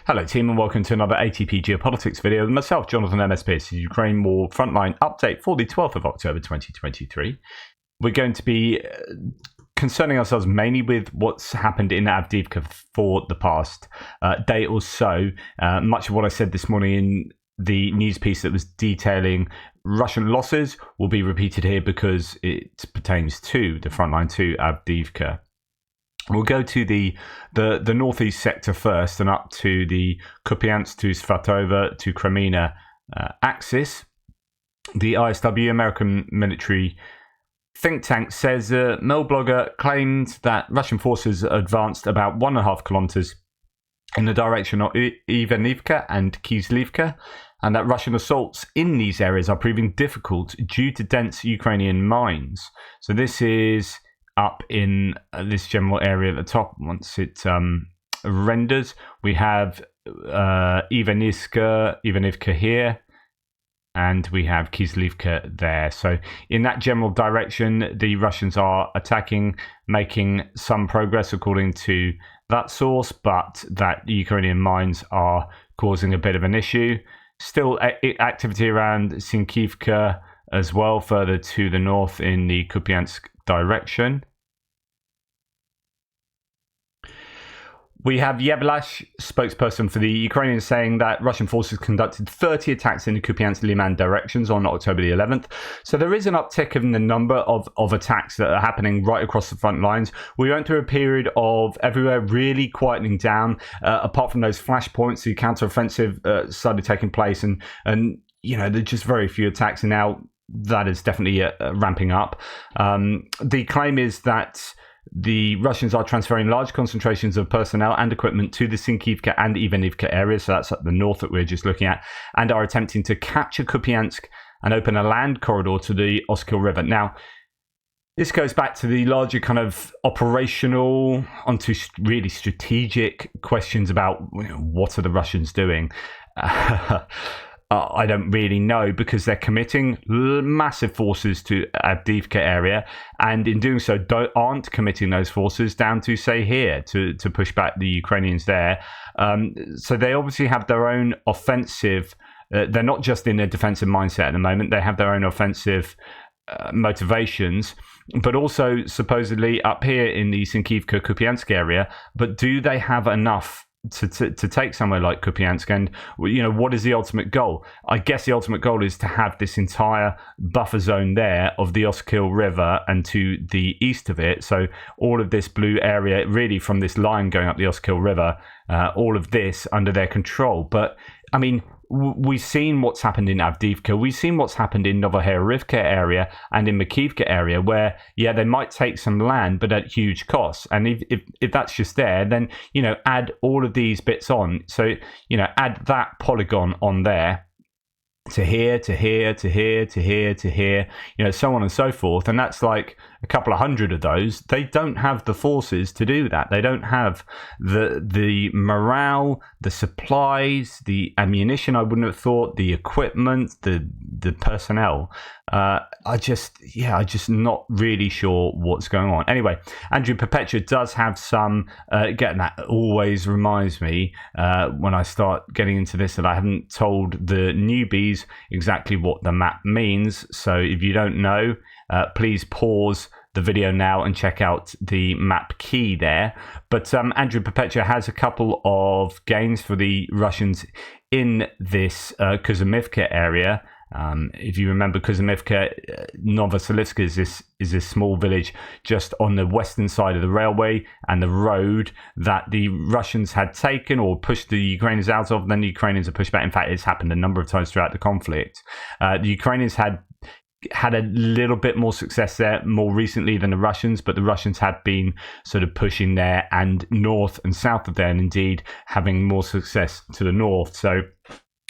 Hello team and welcome to another ATP Geopolitics video. Myself, Jonathan MSP, Ukraine War Frontline update for the 12th of October 2023. We're going to be concerning ourselves mainly with what's happened in Avdiivka for the past day or so. Much of what I said this morning in the news piece that was detailing Russian losses will be repeated here because it pertains to the frontline to Avdiivka. We'll go to the northeast sector first and up to the Kupiansk to Svatova to Crimea axis. The ISW, American military think tank, says a Mail blogger claimed that Russian forces advanced about 1.5 kilometers in the direction of Ivanivka and Kislivka, and that Russian assaults in these areas are proving difficult due to dense Ukrainian mines. So this is up in this general area at the top. Once it renders, we have Ivanivka here, and we have Kislivka there. So in that general direction, the Russians are attacking, making some progress according to that source, but that the Ukrainian mines are causing a bit of an issue. Still activity around Sinkivka as well, further to the north in the Kupiansk direction. We have Yevlash, spokesperson for the Ukrainians, saying that Russian forces conducted 30 attacks in the Kupiansk-Liman directions on October the 11th. So there is an uptick in the number of attacks that are happening right across the front lines. We went through a period of everywhere really quietening down, apart from those flashpoints. The counteroffensive started taking place, and you know, there's just very few attacks, and now that is definitely ramping up. The claim is that the Russians are transferring large concentrations of personnel and equipment to the Sinkivka and Ivanivka areas, so that's up the north that we're just looking at, and are attempting to capture Kupiansk and open a land corridor to the Oskil River. Now, this goes back to the larger kind of operational, onto really strategic questions about, you know, what are the Russians doing? I don't really know, because they're committing massive forces to Avdiivka area, and in doing so aren't committing those forces down to, say, here to push back the Ukrainians there. So they obviously have their own offensive. They're not just in a defensive mindset at the moment. They have their own offensive motivations, but also supposedly up here in the Sinkivka Kupiansk area. But do they have enough to take somewhere like Kupiansk? And, you know, what is the ultimate goal? I guess the ultimate goal is to have this entire buffer zone there of the Oskil River and to the east of it. So all of this blue area, really from this line going up the Oskil River, all of this under their control. But I mean, we've seen what's happened in Avdiivka. We've seen what's happened in Novoherivka area and in Makivka area, where, yeah, they might take some land, but at huge costs. And if that's just there, then, you know, add all of these bits on. So, you know, add that polygon on there to here, to here, to here, to here, to here, you know, so on and so forth. And that's like a couple of hundred of those. They don't have the forces to do that. They don't have the morale, the supplies, the ammunition, I wouldn't have thought, the equipment, the personnel. I'm just not really sure what's going on. Anyway, Andrew Perpetua does have some, getting that always reminds me when I start getting into this that I haven't told the newbies exactly what the map means. So if you don't know, please pause the video now and check out the map key there. But Andrew Perpetua has a couple of gains for the Russians in this Kuzumivka area. If you remember, Kuzumivka, Novoselivsk is this small village just on the western side of the railway and the road that the Russians had taken or pushed the Ukrainians out of. Then the Ukrainians have pushed back. In fact, it's happened a number of times throughout the conflict. The Ukrainians had a little bit more success there more recently than the Russians, but the Russians had been sort of pushing there and north and south of there, and indeed having more success to the north. So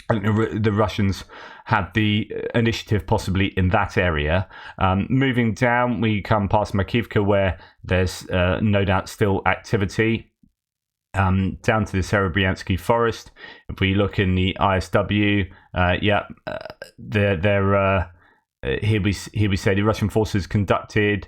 I think the Russians had the initiative possibly in that area. Moving down, we come past Makivka, where there's no doubt still activity. Down to the Serebryansky forest. If we look in the ISW, here we say the Russian forces conducted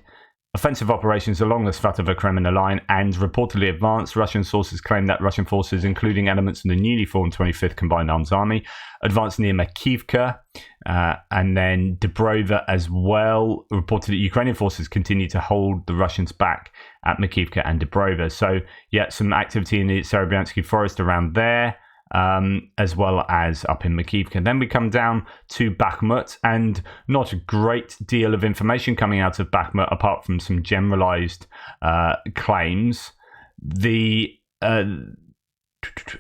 offensive operations along the Svatova-Kremina line and reportedly advanced. Russian sources claim that Russian forces, including elements of the newly formed 25th Combined Arms Army, advanced near Makivka and then Dubrova as well. Reported that Ukrainian forces continue to hold the Russians back at Makivka and Dubrova. So, yeah, some activity in the Serebyansky forest around there, as well as up in Makivka. Then we come down to Bakhmut, and not a great deal of information coming out of Bakhmut apart from some generalized claims.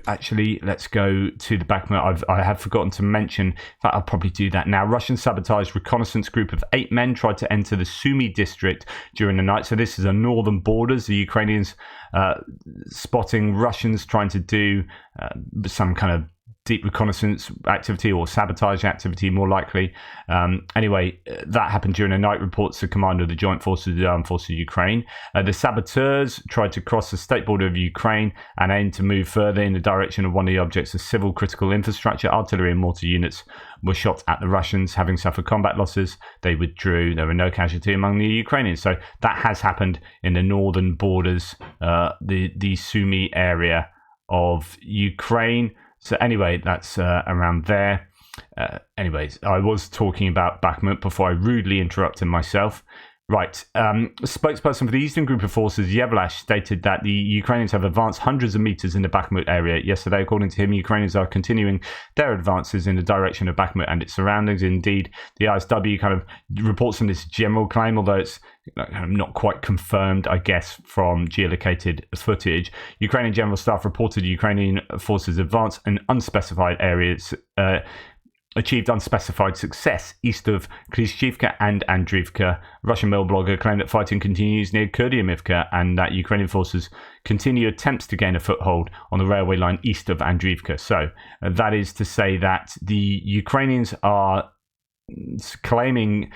Actually, let's go to the Bakhmut. I have forgotten to mention, in fact, I'll probably do that now. Russian sabotaged reconnaissance group of 8 men tried to enter the Sumy district during the night. So this is a northern borders. The Ukrainians spotting Russians trying to do some kind of deep reconnaissance activity or sabotage activity, more likely. Anyway, that happened during the night, reports the commander of the Joint Forces of the Armed Forces of Ukraine. The saboteurs tried to cross the state border of Ukraine and aimed to move further in the direction of one of the objects of civil critical infrastructure. Artillery and mortar units were shot at the Russians. Having suffered combat losses, they withdrew. There were no casualties among the Ukrainians. So that has happened in the northern borders, the Sumy area of Ukraine. So anyway, that's around there. Anyways, I was talking about Bakhmut before I rudely interrupted myself. Right. A spokesperson for the Eastern Group of Forces, Yevlash, stated that the Ukrainians have advanced hundreds of meters in the Bakhmut area yesterday. According to him, Ukrainians are continuing their advances in the direction of Bakhmut and its surroundings. Indeed, the ISW kind of reports on this general claim, although it's not quite confirmed, I guess, from geolocated footage. Ukrainian General Staff reported Ukrainian forces advance in unspecified areas, achieved unspecified success east of Klishchivka and Andriivka. Russian mail blogger claimed that fighting continues near Kurdyamivka and that Ukrainian forces continue attempts to gain a foothold on the railway line east of Andriivka. So that is to say that the Ukrainians are claiming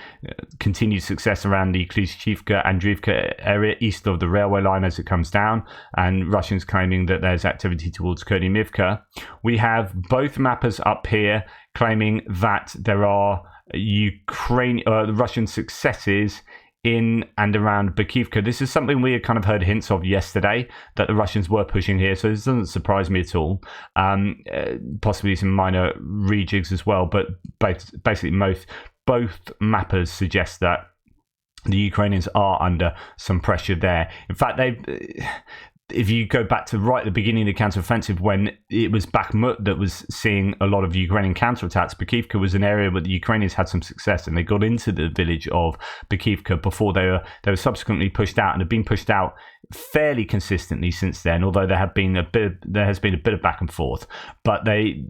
continued success around the Klishchivka Andriivka area east of the railway line as it comes down, and Russians claiming that there's activity towards Kurdyamivka. We have both mappers up here claiming that there are Russian successes in and around Bakivka. This is something we had kind of heard hints of yesterday, that the Russians were pushing here, so this doesn't surprise me at all. Possibly some minor rejigs as well, but basically both mappers suggest that the Ukrainians are under some pressure there. In fact, if you go back to right at the beginning of the counteroffensive, when it was Bakhmut that was seeing a lot of Ukrainian counterattacks, Bakivka was an area where the Ukrainians had some success, and they got into the village of Bakivka before they were subsequently pushed out, and have been pushed out fairly consistently since then, although there has been a bit of back and forth. But they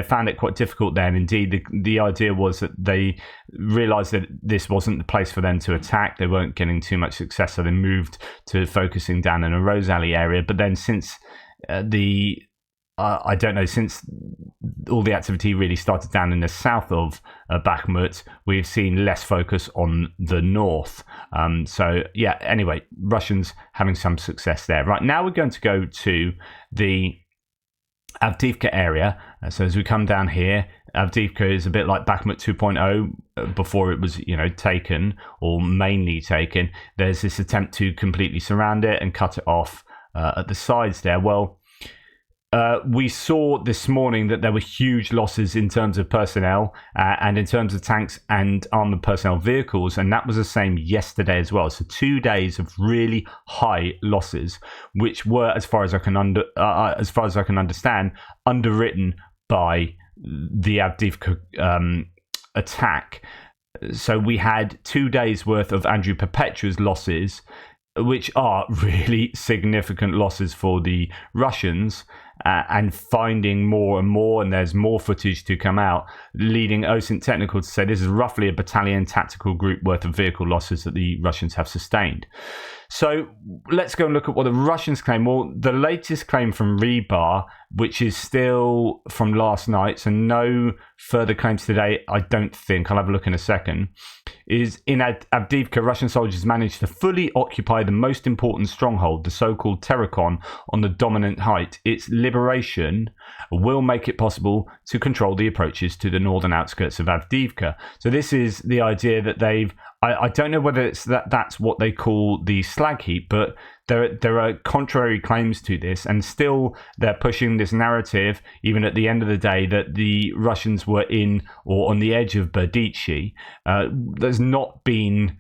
found it quite difficult then. Indeed, the idea was that they realized that this wasn't the place for them to attack. They weren't getting too much success, so they moved to focusing down in a Rose Alley area. But then since since all the activity really started down in the south of Bakhmut, we've seen less focus on the north. Anyway, Russians having some success there. Right, now we're going to go to the Avdiivka area. So as we come down here, Avdiivka is a bit like Bakhmut 2.0 before it was, taken, or mainly taken. There's this attempt to completely surround it and cut it off at the sides there. Well, we saw this morning that there were huge losses in terms of personnel and in terms of tanks and armored personnel vehicles, and that was the same yesterday as well. So 2 days of really high losses, which were, as far as I can understand, underwritten by the Avdiivka attack. So we had 2 days worth of Andrew Perpetua's losses, which are really significant losses for the Russians, and finding more and more, and there's more footage to come out, leading OSINT Technical to say this is roughly a battalion tactical group worth of vehicle losses that the Russians have sustained. So let's go and look at what the Russians claim. Well, the latest claim from Rebar, which is still from last night, so no further claims today, I don't think, I'll have a look in a second, is in Avdiivka, Russian soldiers managed to fully occupy the most important stronghold, the so-called Terrakon, on the dominant height. Its liberation will make it possible to control the approaches to the northern outskirts of Avdiivka. So this is the idea that they've I don't know whether it's that's what they call the slag heap, but there are contrary claims to this, and still they're pushing this narrative, even at the end of the day, that the Russians were in or on the edge of Berdichi. There's not been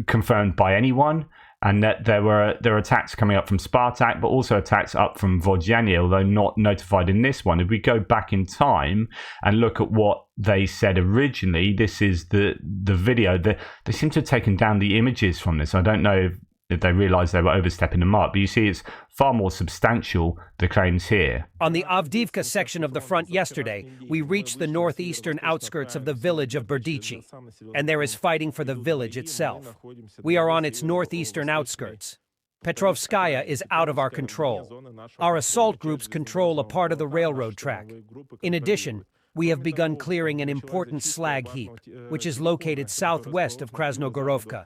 confirmed by anyone, and that there are attacks coming up from Spartak, but also attacks up from Vodyane, although not notified in this one. If we go back in time and look at what they said originally, this is the video. They seem to have taken down the images from this. I don't know if they realised they were overstepping the mark, but you see it's far more substantial, the claims here. On the Avdiivka section of the front yesterday, we reached the northeastern outskirts of the village of Berdichi, and there is fighting for the village itself. We are on its northeastern outskirts. Petrovskaya is out of our control. Our assault groups control a part of the railroad track. In addition, we have begun clearing an important slag heap, which is located southwest of Krasnogorovka,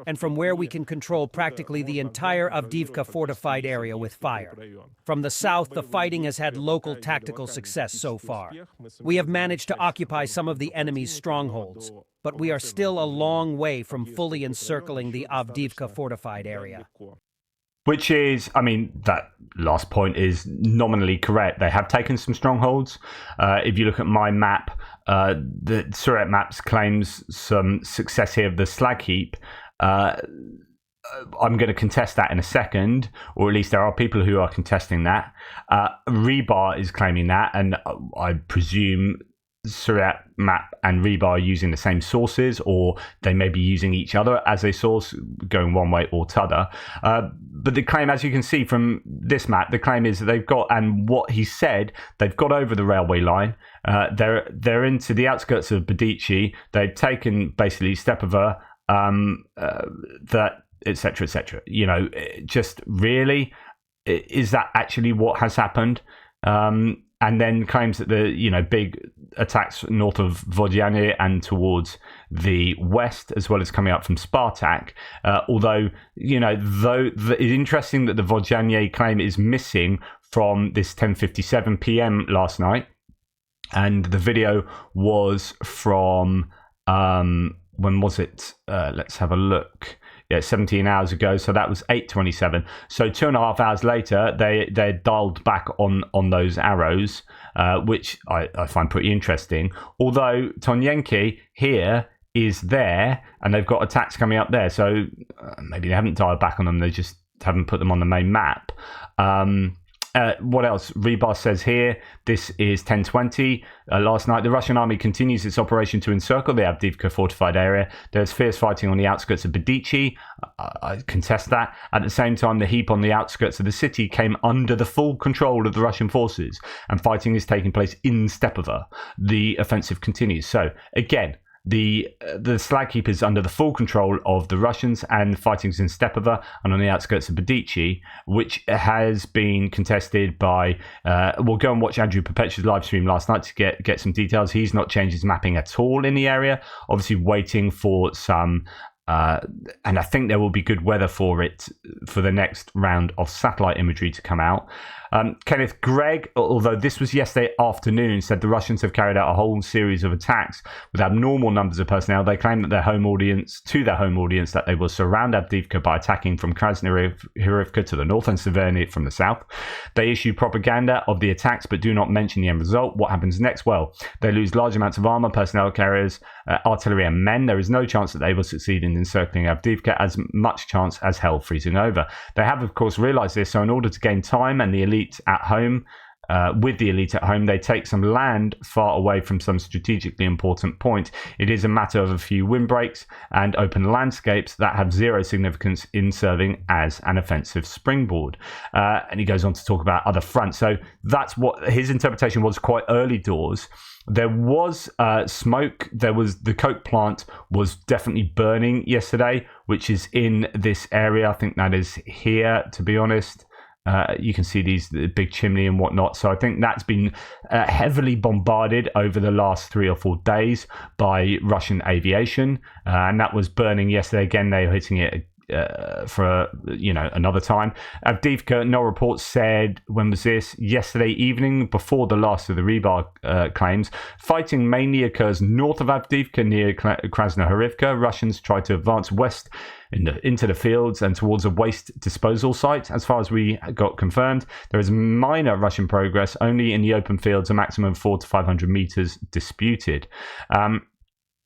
and from where we can control practically the entire Avdiivka fortified area with fire. From the south, the fighting has had local tactical success so far. We have managed to occupy some of the enemy's strongholds, but we are still a long way from fully encircling the Avdiivka fortified area. Which is, I mean, that last point is nominally correct. They have taken some strongholds. If you look at my map, the Surat Maps claims some success here of the slag heap. I'm going to contest that in a second, or at least there are people who are contesting that. Rebar is claiming that, and I presume Surat Map and Rebar are using the same sources, or they may be using each other as a source, going one way or t'other. But the claim, as you can see from this map, the claim is that they've got, and what he said, they've got over the railway line. They're into the outskirts of Berdichi. They've taken basically Stepova, that etc. etc. You know, just really, is that actually what has happened? And then claims that the big attacks north of Vodyane and towards the west, as well as coming up from Spartak. Although it's interesting that the Vodyane claim is missing from this 10:57 p.m. last night, and the video was from when was it? Let's have a look. Yeah, 17 hours ago, so that was 8:27. So 2.5 hours later, they dialed back on those arrows, which I find pretty interesting. Although Tonyenki here is there, and they've got attacks coming up there, so maybe they haven't dialed back on them. They just haven't put them on the main map. What else? Rebar says here, this is 10:20. Last night, the Russian army continues its operation to encircle the Avdiivka fortified area. There's fierce fighting on the outskirts of Berdichi. I contest that. At the same time, the heap on the outskirts of the city came under the full control of the Russian forces, and fighting is taking place in Stepova. The offensive continues. So, again, the slag heap is under the full control of the Russians, and fighting's in Stepova and on the outskirts of Berdichi, which has been contested by we'll go and watch Andrew Perpetua's live stream last night to get some details. He's not changed his mapping at all in the area, obviously waiting for some and I think there will be good weather for it for the next round of satellite imagery to come out. Kenneth Gregg, although this was yesterday afternoon, said the Russians have carried out a whole series of attacks with abnormal numbers of personnel. They claim that their home audience that they will surround Avdiivka by attacking from Krasnohorivka to the north and Severny from the south. They issue propaganda of the attacks but do not mention the end result. What happens next? Well, they lose large amounts of armor, personnel carriers, artillery and men. There is no chance that they will succeed in encircling Avdiivka, as much chance as hell freezing over. They have, of course, realized this, so in order to gain time and the elite at home, they take some land far away from some strategically important point. It is a matter of a few windbreaks and open landscapes that have zero significance in serving as an offensive springboard. And he goes on to talk about other fronts. So that's what his interpretation was, quite early doors. There was smoke. There was the coke plant was definitely burning yesterday, which is in this area. I think that is here, to be honest. You can see the big chimney and whatnot. So I think that's been heavily bombarded over the last 3 or 4 days by Russian aviation. And that was burning yesterday. Again, they were hitting it for another time. Avdiivka, no reports said, when was this? Yesterday evening, before the last of the rebar claims. Fighting mainly occurs north of Avdiivka near Krasnohorivka. Russians try to advance west into the fields and towards a waste disposal site. As far as we got confirmed, there is minor Russian progress, only in the open fields, a maximum of 400 to 500 meters disputed.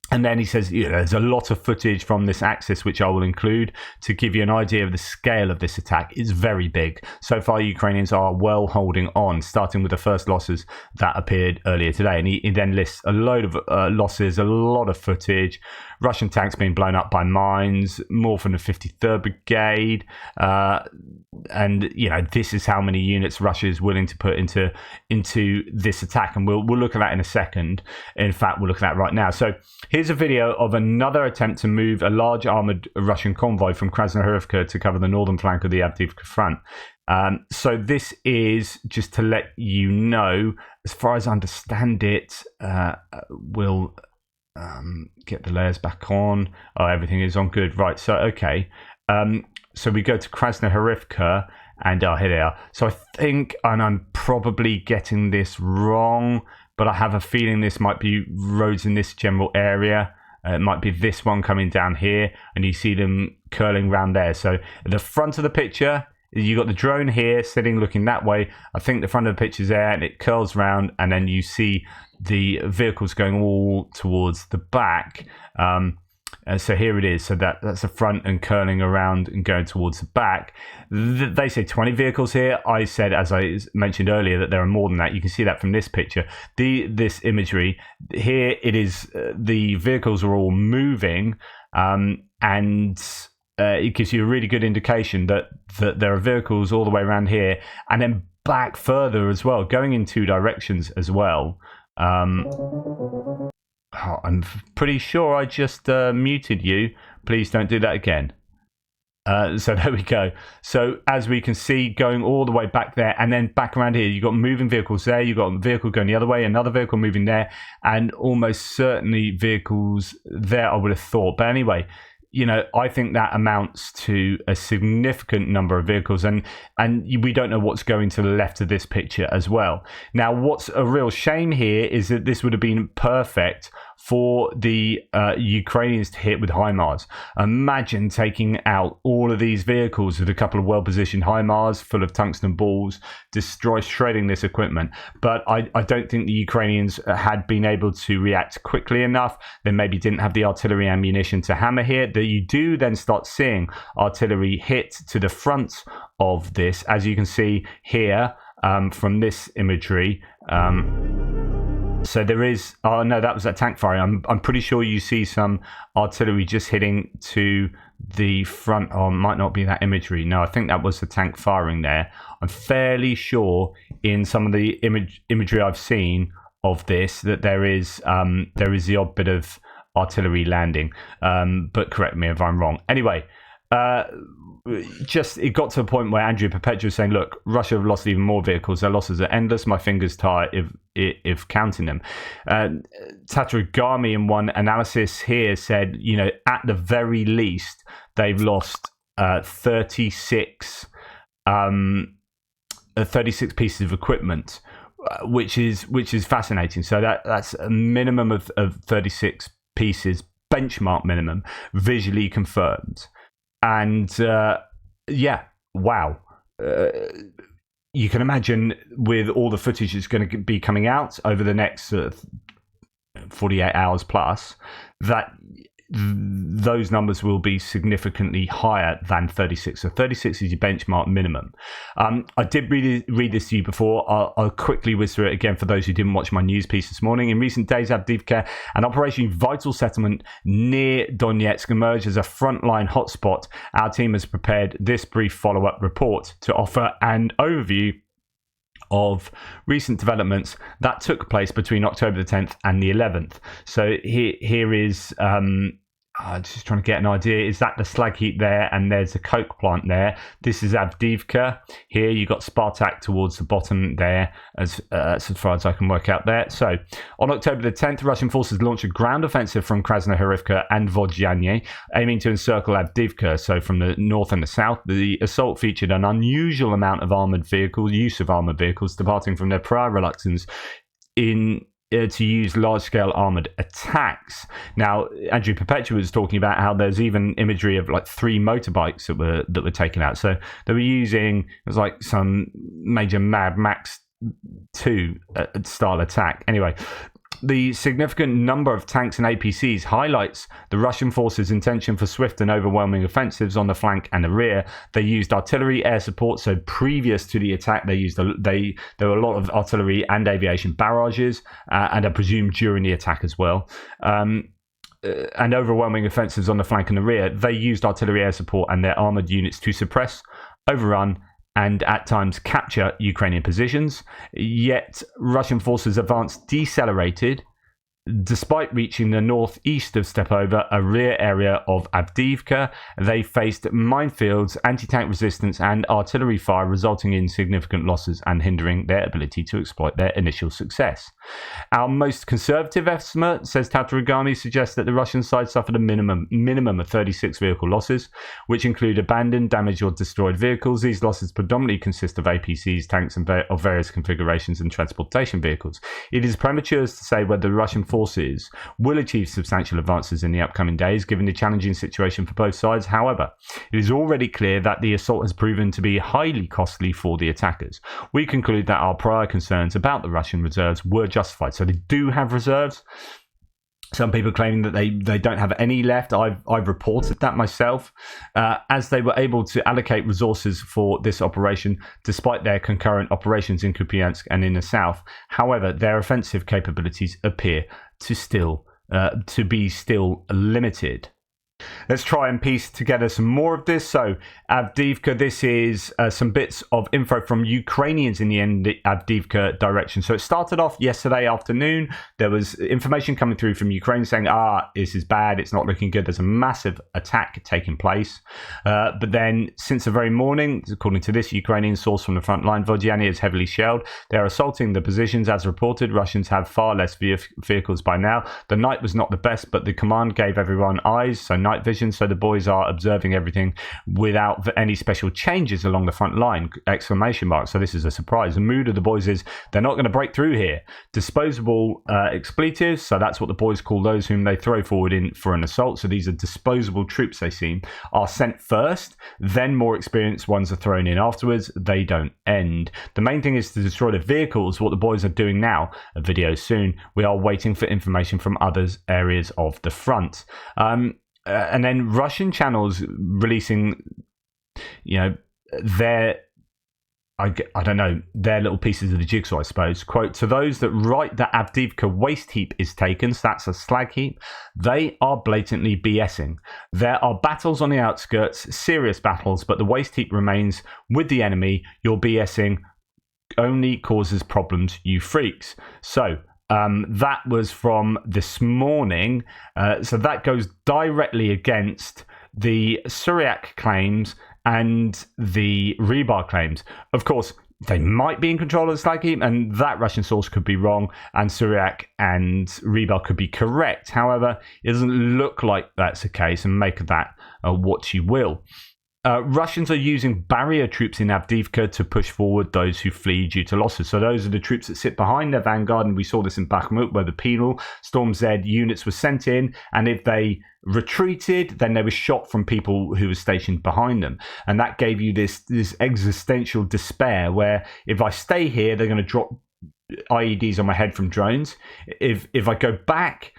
And then he says, there's a lot of footage from this axis, which I will include to give you an idea of the scale of this attack. It's very big. So far, Ukrainians are well holding on, starting with the first losses that appeared earlier today. And he then lists a load of losses, a lot of footage, Russian tanks being blown up by mines, more from the 53rd Brigade. And, this is how many units Russia is willing to put into this attack. And we'll look at that in a second. In fact, we'll look at that right now. So here's a video of another attempt to move a large armoured Russian convoy from Krasnohorivka to cover the northern flank of the Avdiivka front. So this is just to let you know, as far as I understand it, we'll get the layers back on. Oh, everything is on. Good. Right. So, okay. So we go to Krasnohorivka and here they are. So I think, and I'm probably getting this wrong, but I have a feeling this might be roads in this general area. It might be this one coming down here, and you see them curling around there. So at the front of the picture, you got the drone here sitting looking that way. I think the front of the picture's there, and it curls round, and then you see the vehicles going all towards the back. So here it is. So that's the front and curling around and going towards the back. They say 20 vehicles here. I said, as I mentioned earlier, that there are more than that. You can see that from this picture. This imagery here, it is the vehicles are all moving, and it gives you a really good indication that there are vehicles all the way around here, and then back further as well, going in two directions as well. I'm pretty sure I just muted you. Please don't do that again. So there we go. So as we can see, going all the way back there and then back around here, you've got moving vehicles there. You've got a vehicle going the other way, another vehicle moving there, and almost certainly vehicles there, I would have thought. But anyway, I think that amounts to a significant number of vehicles, and we don't know what's going to the left of this picture as well. Now, what's a real shame here is that this would have been perfect for the Ukrainians to hit with HIMARS. Imagine taking out all of these vehicles with a couple of well-positioned HIMARS full of tungsten balls, shredding this equipment. But I don't think the Ukrainians had been able to react quickly enough. They maybe didn't have the artillery ammunition to hammer here. That you do then start seeing artillery hit to the front of this, as you can see here from this imagery. So there is, oh no, that was that tank firing. I'm pretty sure you see some artillery just hitting to the front. Oh, it might not be that imagery. No, I think that was the tank firing there. I'm fairly sure in some of the imagery I've seen of this that there is the odd bit of artillery landing. But correct me if I'm wrong. Anyway, it got to a point where Andrew Perpetua was saying, look, Russia have lost even more vehicles. Their losses are endless. My fingers tired if counting them. Tatarigami in one analysis here said, at the very least, they've lost 36 pieces of equipment, which is fascinating. So that's a minimum of 36 pieces, benchmark minimum, visually confirmed. And wow. You can imagine with all the footage that's going to be coming out over the next 48 hours plus, that those numbers will be significantly higher than 36. So 36 is your benchmark minimum. I did read this to you before. I'll quickly whiz through it again for those who didn't watch my news piece this morning. In recent days, Avdiivka, an operationally vital settlement near Donetsk, emerged as a frontline hotspot. Our team has prepared this brief follow-up report to offer an overview of recent developments that took place between October the 10th and the 11th. So here is Just trying to get an idea. Is that the slag heap there? And there's a coke plant there. This is Avdiivka. Here you got Spartak towards the bottom there, as far as I can work out there. So on October the 10th, Russian forces launched a ground offensive from Krasnohorivka and Vodyane, aiming to encircle Avdiivka. So from the north and the south, the assault featured an unusual amount of use of armored vehicles, departing from their prior reluctance to use large-scale armored attacks. Now, Andrew Perpetua was talking about how there's even imagery of like 3 motorbikes that were taken out. So they were using, it was like some major Mad Max 2 style attack. Anyway, the significant number of tanks and APCs highlights the Russian forces' intention for swift and overwhelming offensives on the flank and the rear. They used artillery air support. So previous to the attack, there were a lot of artillery and aviation barrages, and I presume during the attack as well. And overwhelming offensives on the flank and the rear. They used artillery air support and their armored units to suppress, overrun, and at times capture Ukrainian positions. Yet Russian forces advanced decelerated despite reaching the northeast of Stepova, a rear area of Avdiivka. They faced minefields, anti-tank resistance, and artillery fire, resulting in significant losses and hindering their ability to exploit their initial success. Our most conservative estimate, says Tatarigami, suggests that the Russian side suffered a minimum of 36 vehicle losses, which include abandoned, damaged, or destroyed vehicles. These losses predominantly consist of APCs, tanks, and of various configurations and transportation vehicles. It is premature to say whether the Russian forces will achieve substantial advances in the upcoming days, given the challenging situation for both sides. However, it is already clear that the assault has proven to be highly costly for the attackers. We conclude that our prior concerns about the Russian reserves were justified. So they do have reserves. Some people claiming that they don't have any left. I've reported that myself, as they were able to allocate resources for this operation despite their concurrent operations in Kupiansk and in the south. However, their offensive capabilities appear to be still limited. Let's try and piece together some more of this. So Avdiivka, this is some bits of info from Ukrainians in the Avdiivka direction. So it started off yesterday afternoon. There was information coming through from Ukraine saying, this is bad, it's not looking good. There's a massive attack taking place. But then since the very morning, according to this Ukrainian source from the Frontline, Vodyane is heavily shelled. They're assaulting the positions as reported. Russians have far less vehicles by now. The night was not the best, but the command gave everyone eyes, so night vision, so the boys are observing everything without any special changes along the front line, ! So this is a surprise. The mood of the boys is they're not going to break through here. Disposable expletives, so that's what the boys call those whom they throw forward in for an assault. So these are disposable troops, they seem, are sent first, then more experienced ones are thrown in afterwards. They don't end. The main thing is to destroy the vehicles, what the boys are doing now. A video soon. We are waiting for information from other areas of the front. And then Russian channels releasing, their little pieces of the jigsaw, I suppose. Quote, to those that write that Avdiivka waste heap is taken, so that's a slag heap, they are blatantly BSing. There are battles on the outskirts, serious battles, but the waste heap remains with the enemy. Your BSing only causes problems, you freaks. So, that was from this morning. So that goes directly against the Syriac claims and the Rebar claims. Of course, they might be in control of the slag heap, and that Russian source could be wrong, and Syriac and Rebar could be correct. However, it doesn't look like that's the case, and make of that what you will. Russians are using barrier troops in Avdiivka to push forward those who flee due to losses. So those are the troops that sit behind their vanguard, and we saw this in Bakhmut, where the penal Storm Z units were sent in, and if they retreated, then they were shot from people who were stationed behind them. And that gave you this existential despair, where if I stay here, they're going to drop IEDs on my head from drones. If I go back,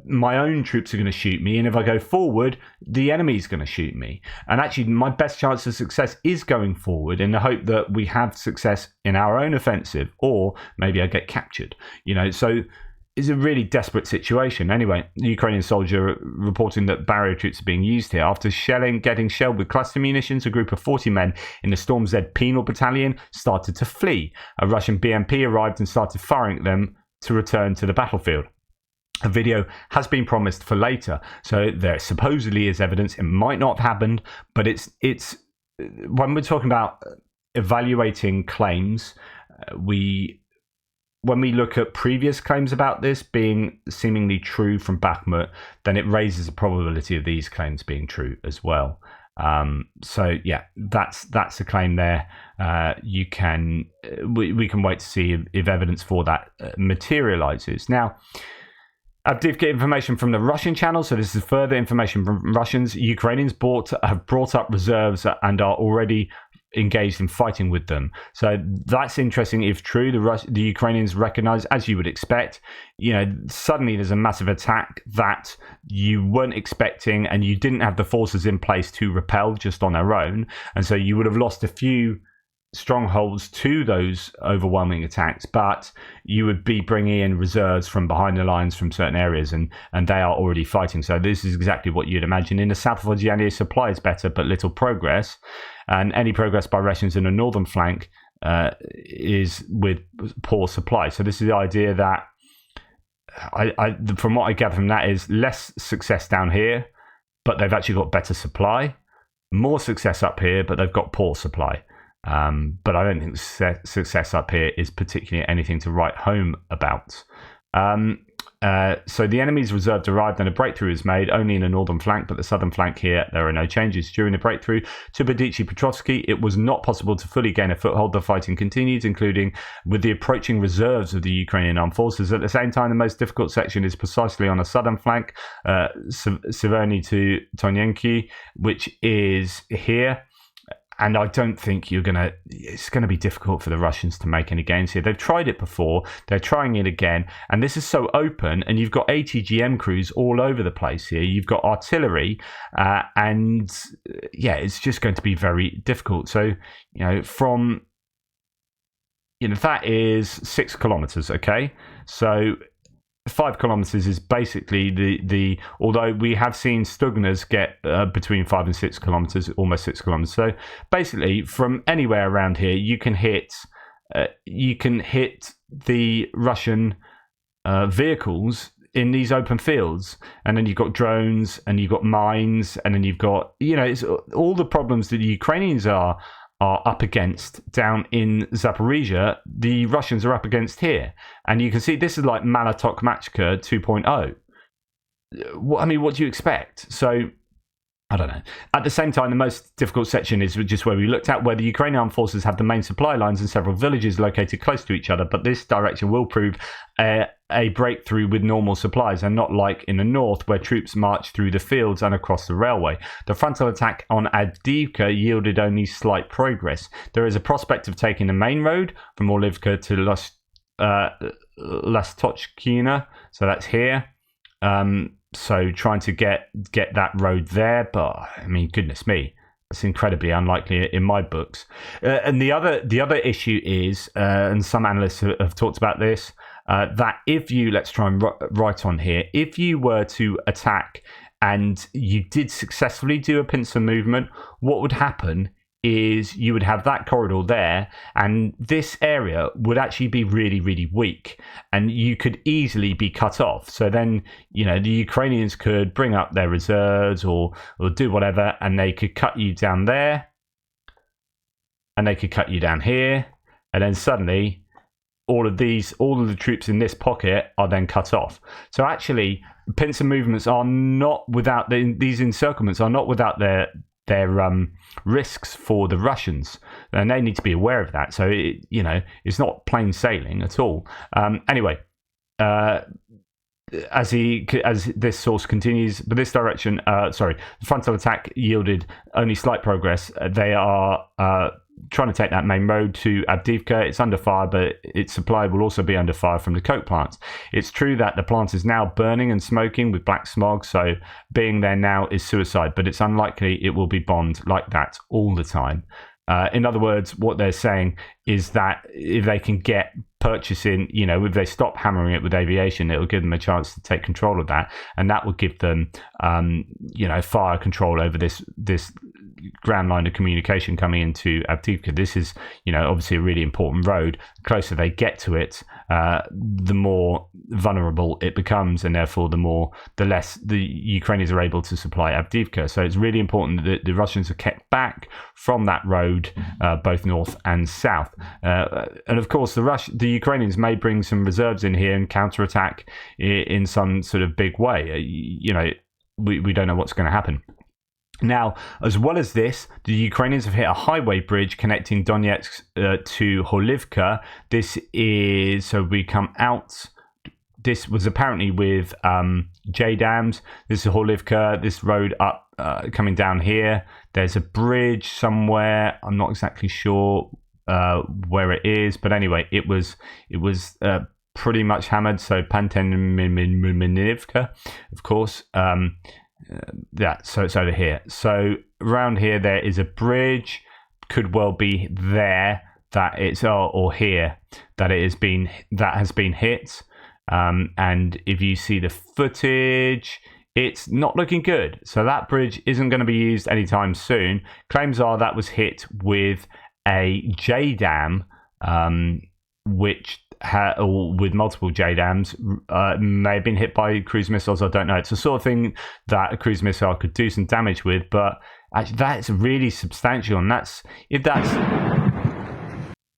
my own troops are going to shoot me, and if I go forward, the enemy's going to shoot me. And actually, my best chance of success is going forward in the hope that we have success in our own offensive, or maybe I get captured. So it's a really desperate situation. Anyway, the Ukrainian soldier reporting that barrier troops are being used here. After getting shelled with cluster munitions, a group of 40 men in the Storm Z penal battalion started to flee. A Russian BMP arrived and started firing at them to return to the battlefield. A video has been promised for later, so there supposedly is evidence. It might not have happened, but it's when we're talking about evaluating claims, when we look at previous claims about this being seemingly true from Bakhmut, then it raises the probability of these claims being true as well. So yeah, that's a claim there. We can wait to see if evidence for that materializes. Now, Avdiivka information from the Russian channel. So this is further information from Russians. Ukrainians have brought up reserves and are already engaged in fighting with them. So that's interesting if true. The Ukrainians recognize, as you would expect, suddenly there's a massive attack that you weren't expecting and you didn't have the forces in place to repel just on their own. And so you would have lost a few strongholds to those overwhelming attacks, but you would be bringing in reserves from behind the lines from certain areas, and they are already fighting. So this is exactly what you'd imagine. In the south of Vodyaneye, supply is better, but little progress, and any progress by Russians in the northern flank is with poor supply. So this is the idea that from what I gather from that is less success down here, but they've actually got better supply, more success up here, but they've got poor supply. But I don't think success up here is particularly anything to write home about. So the enemy's reserve arrived and a breakthrough is made only in the northern flank, but the southern flank here, there are no changes. During the breakthrough to Berdichi-Petrovsky, it was not possible to fully gain a foothold. The fighting continued, including with the approaching reserves of the Ukrainian armed forces. At the same time, the most difficult section is precisely on the southern flank, Severny to Tonyenki, which is here. And I don't think it's going to be difficult for the Russians to make any gains here. They've tried it before. They're trying it again. And this is so open. And you've got ATGM crews all over the place here. You've got artillery. And yeah, it's just going to be very difficult. So, that is 6 kilometers. Okay. So 5 kilometers is basically the although we have seen Stugnas get between 5 and 6 kilometers, almost 6 kilometers. So basically, from anywhere around here, you can hit the Russian vehicles in these open fields, and then you've got drones, and you've got mines, and then you've got it's all the problems that the Ukrainians are up against down in Zaporizhia, the Russians are up against here. And you can see this is like Malatok Machka 2.0. I mean, what do you expect? So, I don't know. At the same time, the most difficult section is just where we looked at, where the Ukrainian armed forces have the main supply lines and several villages located close to each other. But this direction will prove a breakthrough with normal supplies, and not like in the north where troops march through the fields and across the railway. The frontal attack on Avdiivka yielded only slight progress. There is a prospect of taking the main road from Orlivka to Lastochkina, so that's here. So trying to get that road there, but I mean, goodness me, it's incredibly unlikely in my books. And the other issue is, and some analysts have talked about this, that if you, let's try and write on here, if you were to attack and you did successfully do a pincer movement, what would happen is you would have that corridor there, and this area would actually be really, really weak, and you could easily be cut off. So then, the Ukrainians could bring up their reserves or do whatever, and they could cut you down there, and they could cut you down here, and then suddenly all of the troops in this pocket are then cut off. So actually, pincer movements are not without these encirclements are not without their risks for the Russians, and they need to be aware of that. So it's not plain sailing at all. Anyway, as this source continues, but this direction, the frontal attack yielded only slight progress. They are trying to take that main road to Avdiivka. It's under fire, but its supply will also be under fire from the coke plants. It's true that the plant is now burning and smoking with black smog, so being there now is suicide, but it's unlikely it will be bombed like that all the time. In other words, what they're saying is that if they can get purchasing, if they stop hammering it with aviation, it will give them a chance to take control of that, and that will give them, fire control over this ground line of communication coming into Avdiivka. This is, obviously a really important road. The closer they get to it, the more vulnerable it becomes, and therefore the less the Ukrainians are able to supply Avdiivka. So it's really important that the Russians are kept back from that road, both north and south. And of course, the Ukrainians may bring some reserves in here and counterattack in some sort of big way. We don't know what's going to happen. Now, as well as this, the Ukrainians have hit a highway bridge connecting Donetsk to Holivka. This is, so we come out, this was apparently with J dams. This is Holivka, this road up, coming down here. There's a bridge somewhere. I'm not exactly sure where it is, but anyway, it was pretty much hammered. So Pantenminivka, of course. So it's over here. So around here there is a bridge. Could well be there that it's or here that has been hit. And if you see the footage, it's not looking good. So that bridge isn't going to be used anytime soon. Claims are that was hit with a JDAM, which with multiple JDAMs, may have been hit by cruise missiles. I don't know. It's the sort of thing that a cruise missile could do some damage with, but actually that's really substantial. And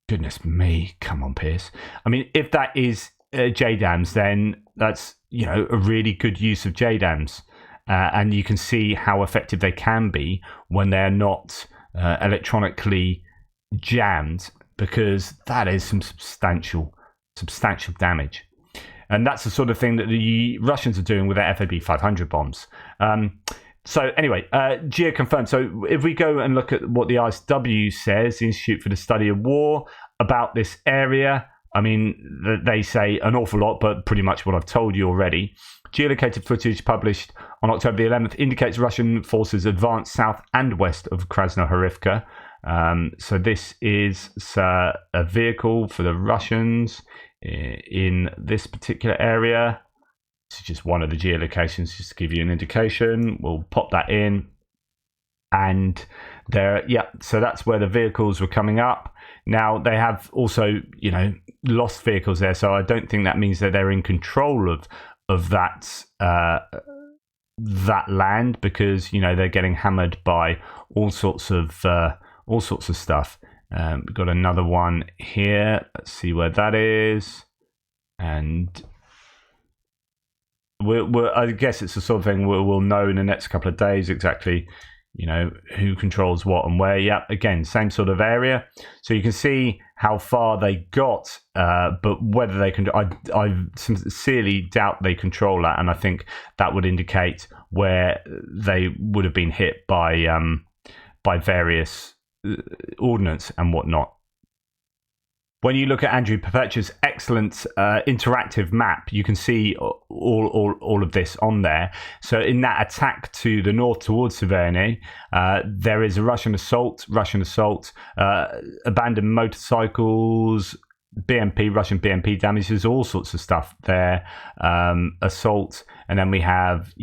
goodness me, come on, Pierce. I mean, if that is JDAMs, then that's a really good use of JDAMs, and you can see how effective they can be when they're not electronically jammed, because that is some substantial damage. And that's the sort of thing that the Russians are doing with their FAB 500 bombs. So anyway, Geo confirmed. So if we go and look at what the ISW says, the Institute for the Study of War, about this area, I mean, they say an awful lot, but pretty much what I've told you already. Geolocated footage published on October the 11th indicates Russian forces advanced south and west of Krasnohorivka. So this is a vehicle for the Russians in this particular area. This is just one of the geolocations, just to give you an indication. We'll pop that in. And so that's where the vehicles were coming up. Now, they have also, lost vehicles there, so I don't think that means that they're in control of that land, because, they're getting hammered by all sorts of stuff. We've got another one here. Let's see where that is. And I guess it's the sort of thing we'll know in the next couple of days exactly, who controls what and where. Yeah, again, same sort of area. So you can see how far they got, but whether they can, I sincerely doubt they control that. And I think that would indicate where they would have been hit by various ordnance and whatnot. When you look at Andrew Perpetua's excellent interactive map, you can see all of this on there. So in that attack to the north towards Severny, there is a Russian assault, abandoned motorcycles, Russian BMP damages, all sorts of stuff there, assault, and then we have,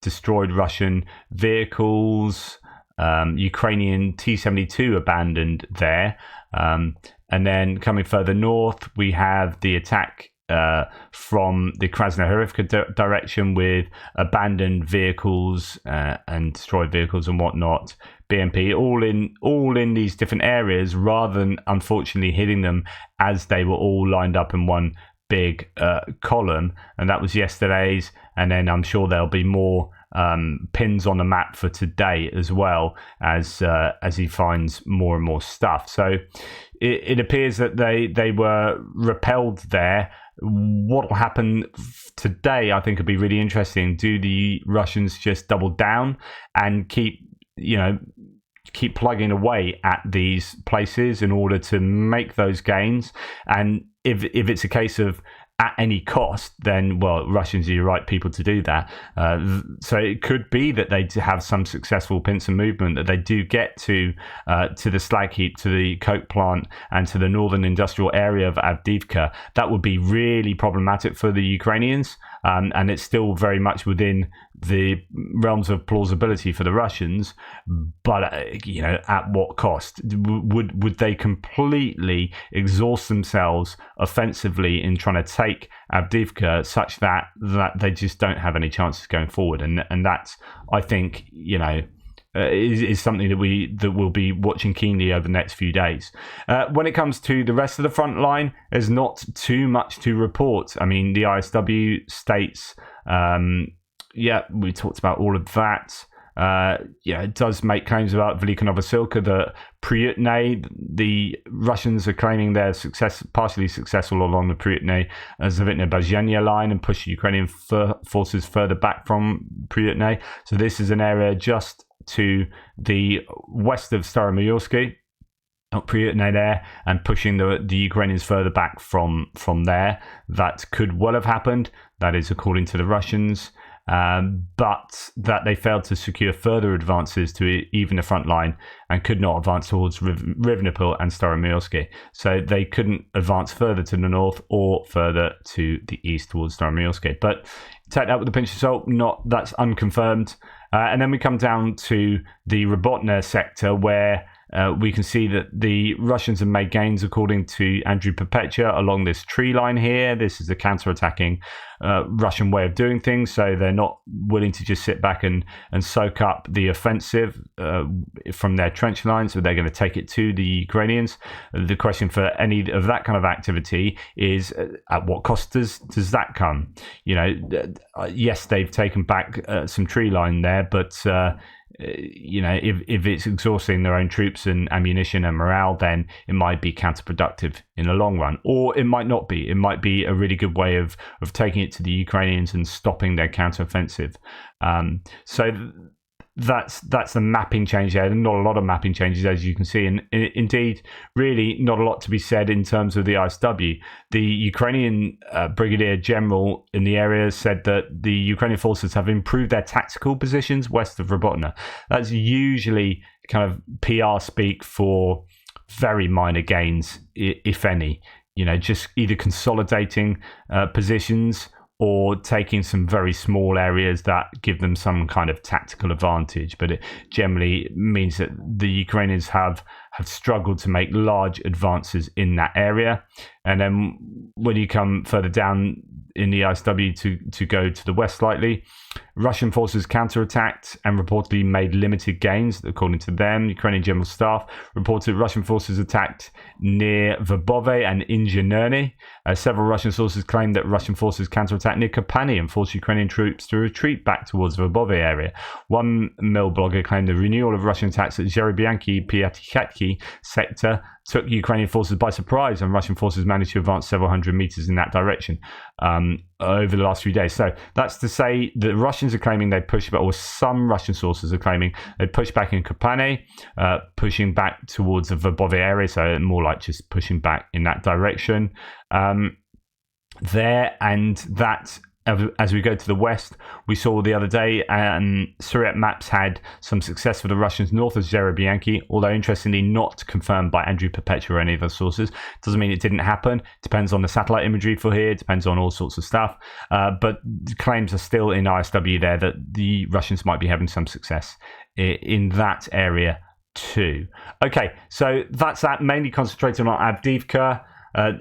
destroyed Russian vehicles, Ukrainian T-72 abandoned there. And then coming further north, we have the attack from the Krasnohorivka direction with abandoned vehicles and destroyed vehicles and whatnot. BMP all in these different areas, rather than unfortunately hitting them as they were all lined up in one big column. And that was yesterday's. And then I'm sure there'll be more pins on the map for today as well, as he finds more and more stuff. So it appears that they were repelled there. What will happen today, I think, would be really interesting. Do the Russians just double down and keep plugging away at these places in order to make those gains? And if it's a case of at any cost, then, well, Russians are the right people to do that. So it could be that they have some successful pincer movement, that they do get to the slag heap, to the coke plant, and to the northern industrial area of Avdiivka. That would be really problematic for the Ukrainians, and it's still very much within the realms of plausibility for the Russians. But at what cost? Would they completely exhaust themselves offensively in trying to take Avdiivka, such that they just don't have any chances going forward? And that's, I think, is something that we'll be watching keenly over the next few days. When it comes to the rest of the front line, there's not too much to report. I mean, the ISW states, we talked about all of that. It does make claims about Velika Novosilka, that Priyutne, the Russians are claiming they're partially successful along the Priyutne Zavitne-Bazhenya line and push Ukrainian forces further back from Priyutne. So this is an area just to the west of Staromyorsky, Priyutne there, and pushing the Ukrainians further back from there. That could well have happened. That is according to the Russians. But that they failed to secure further advances to even the front line and could not advance towards Rivnopol and Staromyorsky. So they couldn't advance further to the north or further to the east towards Staromyorsky. But take that with a pinch of salt. That's unconfirmed. And then we come down to the Robotna sector, where we can see that the Russians have made gains, according to Andrew Perpetua, along this tree line here. This is a counter-attacking Russian way of doing things, so they're not willing to just sit back and soak up the offensive from their trench line, so they're going to take it to the Ukrainians. The question for any of that kind of activity is, at what cost does that come? Yes, they've taken back some tree line there, but if it's exhausting their own troops and ammunition and morale, then it might be counterproductive in the long run, or it might not be. It might be a really good way of taking it to the Ukrainians and stopping their counteroffensive. So that's the mapping change there. Not a lot of mapping changes, as you can see, and indeed, really not a lot to be said in terms of the ISW. The Ukrainian brigadier general in the area said that the Ukrainian forces have improved their tactical positions west of Robotna. That's usually kind of PR speak for very minor gains, if any. Just either consolidating positions or taking some very small areas that give them some kind of tactical advantage. But it generally means that the Ukrainians have struggled to make large advances in that area. And then when you come further down in the ISW to go to the west slightly, Russian forces counterattacked and reportedly made limited gains, according to them. Ukrainian General Staff reported Russian forces attacked near Verbove and Inzhinerny. Several Russian sources claimed that Russian forces counterattacked near Kopani and forced Ukrainian troops to retreat back towards Verbove area. One Mill blogger claimed the renewal of Russian attacks at Zherebianki-Piatikhatki sector took Ukrainian forces by surprise, and Russian forces managed to advance several hundred meters in that direction over the last few days. So that's to say the Russians are claiming they pushed back, or some Russian sources are claiming they pushed back in Kopane, pushing back towards the Verbove area, so more like just pushing back in that direction there. And that, as we go to the west, we saw the other day, Syriac maps had some success for the Russians north of Zherebianki, although interestingly not confirmed by Andrew Perpetua or any other sources. Doesn't mean it didn't happen. Depends on the satellite imagery for here. Depends on all sorts of stuff. But claims are still in ISW there that the Russians might be having some success in that area too. Okay, so that's that, mainly concentrated on Avdiivka.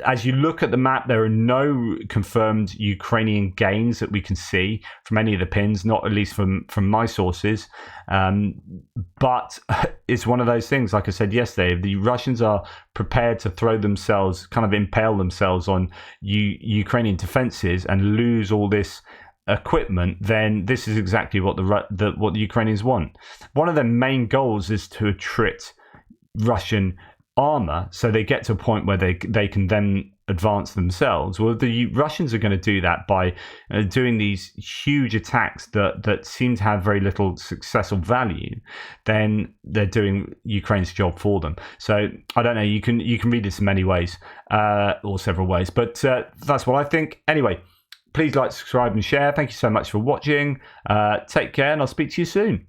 As you look at the map, there are no confirmed Ukrainian gains that we can see from any of the pins, not at least from my sources. But it's one of those things, like I said yesterday, if the Russians are prepared to throw themselves, kind of impale themselves on Ukrainian defenses and lose all this equipment, then this is exactly what the Ukrainians want. One of their main goals is to attrit Russian armor, so they get to a point where they can then advance themselves. Well, the Russians are going to do that by doing these huge attacks that seem to have very little successful value. Then they're doing Ukraine's job for them. So I don't know. You can read this in many ways, or several ways, but that's what I think. Anyway, please like, subscribe, and share. Thank you so much for watching. Take care, and I'll speak to you soon.